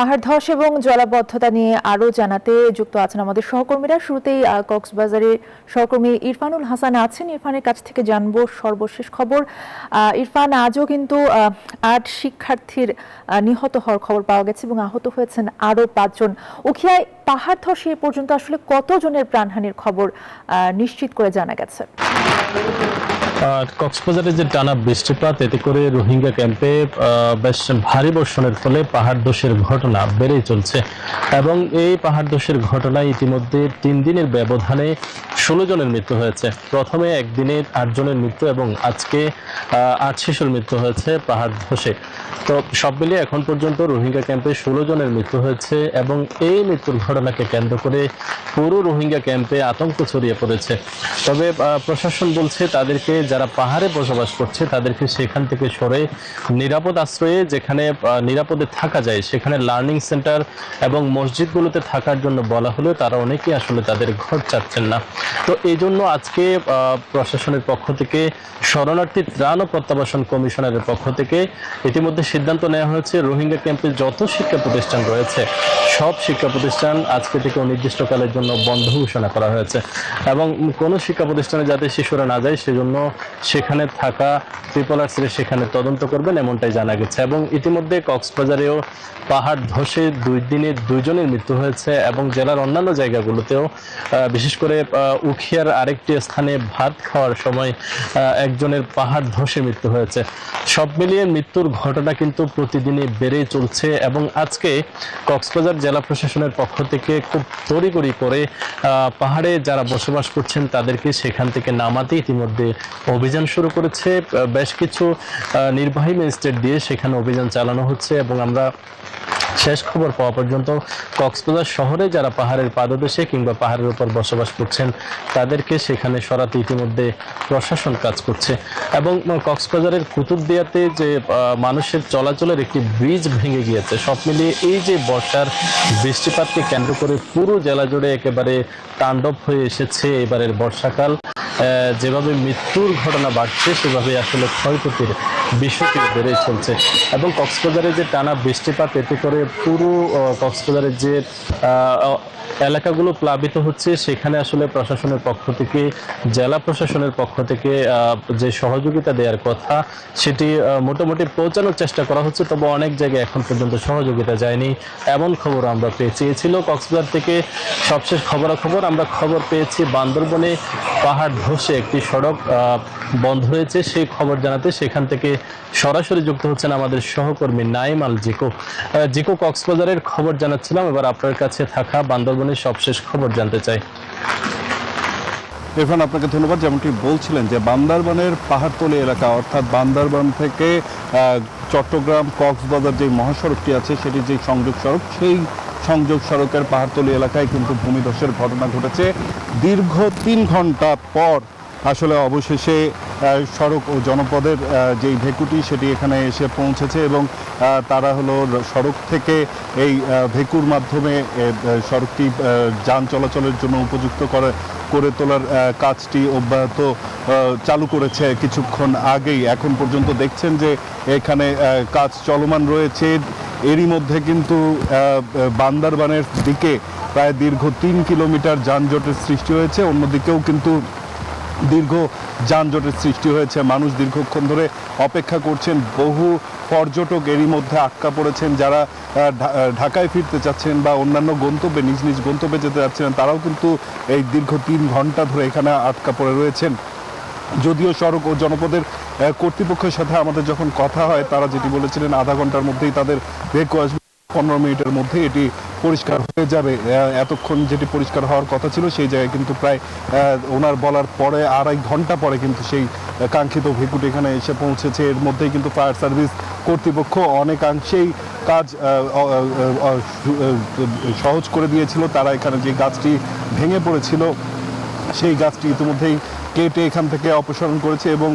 পাহাড় ধস এবং জলাবদ্ধতা নিয়ে আরো জানাতে যুক্ত আছেন আমাদের সহকর্মীরা। শুরুতেই কক্সবাজারের সহকর্মী ইরফানুল হাসান আছেন। ইরফানের কাছ থেকে জানবো সর্বশেষ খবর। ইরফান, আজও কিন্তু ৮ শিক্ষার্থীর নিহত হওয়ার খবর পাওয়া গেছে এবং আহত হয়েছেন আরো ৫ জন। উখিয়ায় পাহাড় ধসে এ পর্যন্ত আসলে কতজনের প্রাণহানির খবর নিশ্চিত করে জানা গেছে? কক্সবাজারে যে টানা বৃষ্টিপাত, এতে করে রোহিঙ্গা ক্যাম্পে বেশ ভারী বর্ষণের ফলে পাহাড় ধসের ঘটনা বেড়েই চলছে এবং এই পাহাড় ধসের ঘটনায় ইতিমধ্যে ৩ দিনের ব্যবধানে ১৬ জনের মৃত্যু হয়েছে। প্রথমে একদিনে ৮ জনের মৃত্যু এবং আজকে ৮ শিশুর মৃত্যু হয়েছে পাহাড় ধসে। তো সব মিলিয়ে এখন পর্যন্ত রোহিঙ্গা ক্যাম্পে ১৬ জনের মৃত্যু হয়েছে এবং এই মৃত্যুর ঘটনাকে কেন্দ্র করে পুরো রোহিঙ্গা ক্যাম্পে আতঙ্ক ছড়িয়ে পড়েছে। তবে প্রশাসন বলছে তাদেরকে, যারা পাহাড়ে বসবাস করছে তাদেরকে সেখান থেকে সরে নিরাপদ আশ্রয়ে, যেখানে নিরাপদে থাকা যায়, সেখানে লার্নিং সেন্টার এবং মসজিদগুলোতে থাকার জন্য বলা হলেও তারা অনেকেই আসলে তাদের ঘর চাচ্ছেন না। তো এই জন্য আজকে প্রশাসনের পক্ষ থেকে, শরণার্থী ত্রাণ ও প্রত্যাবাসন কমিশনারের পক্ষ থেকে ইতিমধ্যে সিদ্ধান্ত নেওয়া হয়েছে রোহিঙ্গা ক্যাম্পে যত শিক্ষা প্রতিষ্ঠান রয়েছে সব শিক্ষা প্রতিষ্ঠান আজকে থেকে অনির্দিষ্টকালের জন্য বন্ধ ঘোষণা করা হয়েছে এবং কোনো শিক্ষা প্রতিষ্ঠানে যাতে শিশুরা না যায় সেজন্য সেখানে থাকা ট্রিপলার্সরা সেখানে তদন্ত করবেন, এমনটাই জানা গেছে। এবং ইতিমধ্যে কক্সবাজারেও পাহাড় ধসে 2 দিনে 2 জনের মৃত্যু হয়েছে এবং জেলার অন্যান্য জায়গাগুলোতেও, বিশেষ করে উখিয়ার আরেকটি স্থানে ভাত খাওয়ার সময় একজনের পাহাড় ধসে মৃত্যু হয়েছে। সব মিলিয়ে মৃত্যুর ঘটনা কিন্তু প্রতিদিনই বেড়েই চলছে এবং আজকে কক্সবাজার জেলা প্রশাসনের পক্ষ থেকে খুব তড়িঘড়ি করে পাহাড়ে যারা বসবাস করছেন তাদেরকে সেখান থেকে নামাতে ইতিমধ্যে অভিযান শুরু করেছে। বেশ কিছু নির্বাহী ম্যাজিস্ট্রেট দিয়ে সেখানে অভিযান চালানো হচ্ছে এবং আমরা শেষ খবর পাওয়া পর্যন্ত কক্সবাজার শহরে যারা পাহাড়ের পাদদেশে কিংবা পাহাড়ের উপর বসবাস করছেন তাদেরকে সেখানে সরাতে ইতিমধ্যে প্রশাসন কাজ করছে এবং কক্সবাজারের কুতুবদিয়াতে যে মানুষের চলাচলের একটি ব্রিজ ভেঙে গিয়েছে। সব মিলিয়ে এই যে বর্ষার বৃষ্টিপাতকে কেন্দ্র করে পুরো জেলা জুড়ে একেবারে তাণ্ডব হয়ে এসেছে এবারের বর্ষাকাল। যেভাবে মৃত্যুর ঘটনা বাড়ছে সেভাবে আসলে ক্ষয়ক্ষতির বিষয়টি বেড়ে চলছে এবং কক্সবাজারে যে টানা বৃষ্টিপাত, এতে করে পুরো কক্সবাজারের যে এলাকাগুলো প্লাবিত হচ্ছে সেখানে আসলে প্রশাসনের পক্ষ থেকে, জেলা প্রশাসনের পক্ষ থেকে যে সহযোগিতা দেওয়ার কথা সেটি মোটামুটি পৌঁছানোর চেষ্টা করা হচ্ছে, তবে অনেক জায়গায় এখন পর্যন্ত সহযোগিতা যায়নি এমন খবর আমরা পেয়েছি। এ ছিল কক্সবাজার থেকে সবশেষ খবরাখবর। আমরা খবর পেয়েছি বান্দরবনে পাহাড় ধসে একটি সড়ক বন্ধ হয়েছে, সেই খবর জানাতে সেখান থেকে সরাসরি যুক্ত হচ্ছেন আমাদের সহকর্মী নাইম আল জিকো। জিকো, কক্সবাজারের খবর জানাচ্ছিলাম, এবার আপনার কাছে থাকা বান্দরবনের সবশেষ খবর জানতে চাই। ইরফান, আপনাকে ধন্যবাদ। যেমনটি বলছিলেন যে বান্দরবানের পাহাড়তলি এলাকা, অর্থাৎ বান্দরবান থেকে চট্টগ্রাম কক্সবাজার যে মহাসড়কটি আছে সেটি যে সংযোগ সড়ক, সেই সংযোগ সড়কের পাহাড়তলি এলাকায় কিন্তু ভূমিধসের ঘটনা ঘটেছে। দীর্ঘ 3 ঘন্টা পর আসলে অবশেষে সড়ক ও জনপদের যেই ভেকুটি সেটি এখানে এসে পৌঁছেছে এবং তারা হলো সড়ক থেকে এই ভেকুর মাধ্যমে সড়কটি যান চলাচলের জন্য উপযুক্ত করে তোলার কাজটি অব্যাহত চালু করেছে কিছুক্ষণ আগেই। এখন পর্যন্ত দেখছেন যে এখানে কাজ চলমান রয়েছে। এরই মধ্যে কিন্তু বান্দরবানের দিকে প্রায় দীর্ঘ 3 কিলোমিটার যানজটের সৃষ্টি হয়েছে, অন্যদিকেও কিন্তু দীর্ঘ যানজটের সৃষ্টি হয়েছে। মানুষ দীর্ঘক্ষণ ধরে অপেক্ষা করছেন। বহু পর্যটক এরই মধ্যে আটকা পড়েছেন, যারা ঢাকায় ফিরতে চাচ্ছেন বা অন্যান্য গন্তব্যে, নিজ নিজ গন্তব্যে যেতে যাচ্ছেন, তারাও কিন্তু এই দীর্ঘ 3 ঘন্টা ধরে এখানে আটকা পড়ে রয়েছেন। যদিও সড়ক ও জনপদের কর্তৃপক্ষের সাথে আমাদের যখন কথা হয়, তারা যেটি বলেছিলেন আধা ঘন্টার মধ্যেই তাদের ভেকু আসবে, 15 মিনিটের মধ্যে এটি পরিষ্কার হয়ে যাবে। এতক্ষণ যেটি পরিষ্কার হওয়ার কথা ছিল সেই জায়গায় কিন্তু প্রায় ওনার বলার পরে 2.5 ঘন্টা পরে কিন্তু সেই কাঙ্ক্ষিত ভেকুটি এখানে এসে পৌঁছেছে। এর মধ্যেই কিন্তু ফায়ার সার্ভিস কর্তৃপক্ষ অনেকাংশেই কাজ সহজ করে দিয়েছিল। তারা এখানে যে গাছটি ভেঙে পড়েছিল সেই গাছটি ইতিমধ্যেই কেটে এখান থেকে অপসারণ করেছে এবং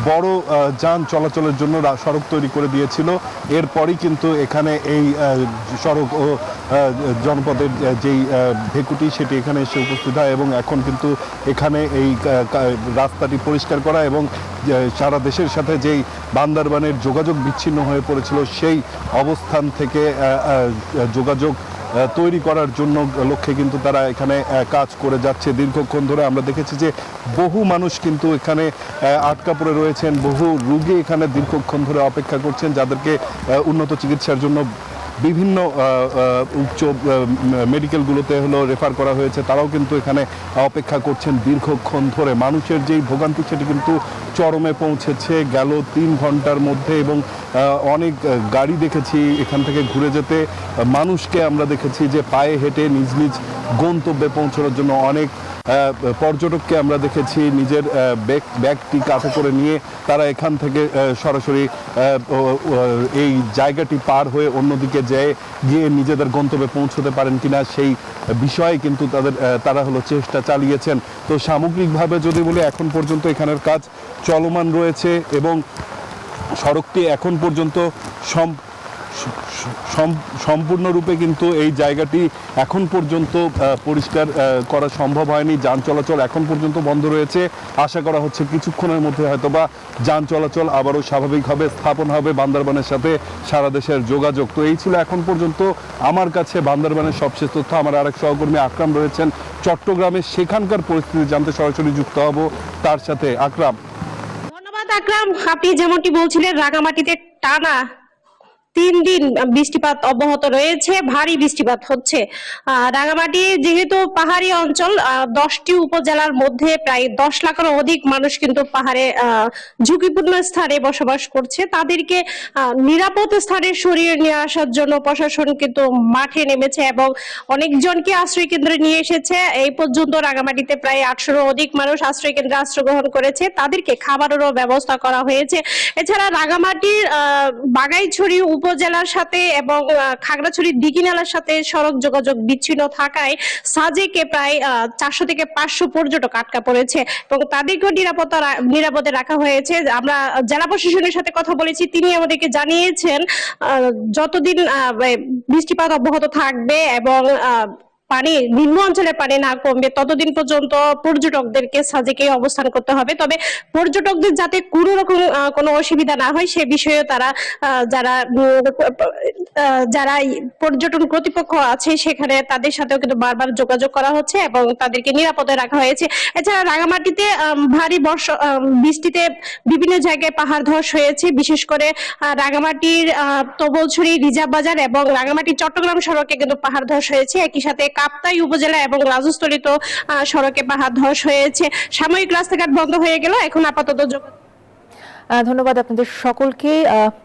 বড় যান চলাচলের জন্য সড়ক তৈরি করে দিয়েছিল। এরপরই কিন্তু এখানে এই সড়ক ও জনপদের যেই ভেকুটি সেটি এখানে এসে উপস্থিত হয় এবং এখন কিন্তু এখানে এই রাস্তাটি পরিষ্কার করা এবং সারা দেশের সাথে যেই বান্দরবানের যোগাযোগ বিচ্ছিন্ন হয়ে পড়েছিল সেই অবস্থান থেকে যোগাযোগ তৈরি করার জন্য লক্ষ্যে কিন্তু তারা এখানে কাজ করে যাচ্ছে দীর্ঘক্ষণ ধরে। আমরা দেখেছি যে বহু মানুষ কিন্তু এখানে আটকা পড়ে রয়েছেন, বহু রোগী এখানে দীর্ঘক্ষণ ধরে অপেক্ষা করছেন, যাদেরকে উন্নত চিকিৎসার জন্য বিভিন্ন উচ্চ মেডিকেলগুলোতে রেফার করা হয়েছে। তারাও কিন্তু এখানে অপেক্ষা করছেন দীর্ঘক্ষণ ধরে। মানুষের যেই ভোগান্তি সেটি কিন্তু চরমে পৌঁছেছে গেল 3 ঘন্টার মধ্যে এবং অনেক গাড়ি দেখেছি এখান থেকে ঘুরে যেতে। মানুষকে আমরা দেখেছি যে পায়ে হেঁটে নিজ নিজ গন্তব্যে পৌঁছানোর জন্য অনেক পর্যটককে আমরা দেখেছি নিজের ব্যাগটি কাঁধে করে নিয়ে তারা এখান থেকে সরাসরি এই জায়গাটি পার হয়ে অন্যদিকে গিয়ে নিজেদের গন্তব্যে পৌঁছতে পারেন কিনা সেই বিষয়ে কিন্তু তারা চেষ্টা চালিয়েছেন। তো সামগ্রিকভাবে যদি বলি এখন পর্যন্ত এখানের কাজ চলমান রয়েছে এবং সড়কটি এখন পর্যন্ত সম্পূর্ণরূপে কিন্তু এই জায়গাটি এখন পর্যন্ত পরিষ্কার করা সম্ভব হয়নি। যান চলাচল এখন পর্যন্ত বন্ধ রয়েছে। আশা করা হচ্ছে কিছুক্ষণের মধ্যে হয়তোবা যান চলাচল আবারও স্বাভাবিকভাবে স্থাপন হবে বান্দরবানের সাথে সারা দেশের যোগাযোগ। তো এই ছিল এখন পর্যন্ত আমার কাছে বান্দরবানের সবশেষ তথ্য। আমার আরেক সহকর্মী আকরাম রয়েছেন চট্টগ্রামে, সেখানকার পরিস্থিতি জানতে সরাসরি যুক্ত হব তার সাথে। আকরাম। ধন্যবাদ আকরাম, আপনি যেমনটি বলছিলেন রাঙামাটিতে টানা 3 দিন বৃষ্টিপাত অব্যাহত রয়েছে, ভারী বৃষ্টিপাত হচ্ছে। রাঙামাটি যেহেতু পাহাড়ি অঞ্চল, 10টি উপজেলার মধ্যে প্রায় 10 লাখেরও অধিক মানুষ কিন্তু পাহাড়ে ঝুঁকিপূর্ণ স্থানে বসবাস করছে। তাদেরকে নিরাপদ স্থানে সরিয়ে নিয়ে আসার জন্য প্রশাসন কিন্তু মাঠে নেমেছে এবং অনেকজনকে আশ্রয় কেন্দ্রে নিয়ে এসেছে। এই পর্যন্ত রাঙামাটিতে প্রায় 800-এরও অধিক মানুষ আশ্রয় কেন্দ্রে আশ্রয় গ্রহণ করেছে, তাদেরকে খাবারেরও ব্যবস্থা করা হয়েছে। এছাড়া রাঙামাটির বাগাইছড়ি উপজেলার সাথে এবং খাগড়াছড়ির দিঘিনালার সাথে সড়ক যোগাযোগ বিচ্ছিন্ন থাকায় সাজেকে প্রায় 400 থেকে 500 পর্যটক আটকা পড়েছে এবং তাদেরকেও নিরাপদে রাখা হয়েছে। আমরা জেলা প্রশাসনের সাথে কথা বলেছি, তিনি আমাদেরকে জানিয়েছেন যতদিন বৃষ্টিপাত অব্যাহত থাকবে এবং পানি নিম্ন অঞ্চলে পানি না কমবে ততদিন পর্যন্ত পর্যটকদেরকে সাজেকে অবস্থান করতে হবে। তবে পর্যটকদের যাতে কোনো রকম কোনো অসুবিধা না হয় সে বিষয়ে তারা যারা পর্যটন কর্তৃপক্ষ আছে সেখানে তাদের সাথেও কিন্তু বারবার যোগাযোগ করা হচ্ছে এবং তাদেরকে নিরাপদে রাখা হয়েছে। এছাড়া রাঙামাটিতে ভারী বৃষ্টিতে বিভিন্ন জায়গায় পাহাড় ধস হয়েছে, বিশেষ করে রাঙামাটির তবলছড়ি রিজার্ভ বাজার এবং রাঙামাটি চট্টগ্রাম সড়কে কিন্তু পাহাড় ধস হয়েছে। একই সাথে কাপ্তাই উপজেলা এবং রাজস্থলিত সড়কে পাহাড় ধস হয়েছে। সাময়িক রাস্তাঘাট বন্ধ হয়ে গেল, এখন আপাতত ধন্যবাদ আপনাদের সকলকে।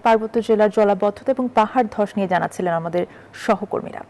পার্বত্য জেলার জলাবদ্ধতা এবং পাহাড় ধস নিয়ে জানাচ্ছিলেন আমাদের সহকর্মীরা।